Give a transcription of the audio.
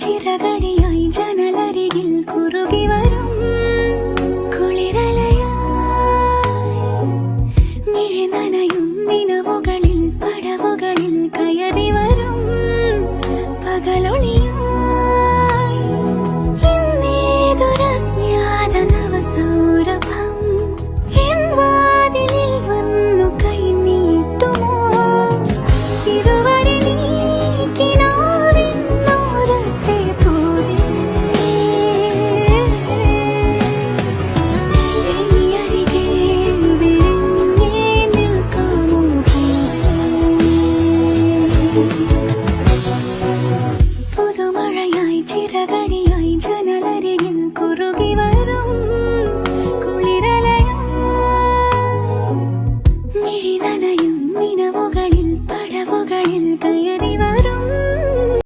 ചിറകടിയായി ജനലരികിൽ കുറുകി വരും കുളിരലയായി മിഴി നനയും നിലവുകളിൽ പടവുകളിൽ കയറി വരും പകലൊളിയായി ഇന്നേതൊരജ്ഞാത നവസൗരഭം എൻ വാതിലിൽ വന്നു കൈ നീട്ടുമോ ഇതുവരെ നീ കിനാവിന്നോരത്തെ പോലെ ഇനിയരികെ വിരിഞ്ഞേ നിൽക്കാമോ പുതുമഴയായി ചിറകടി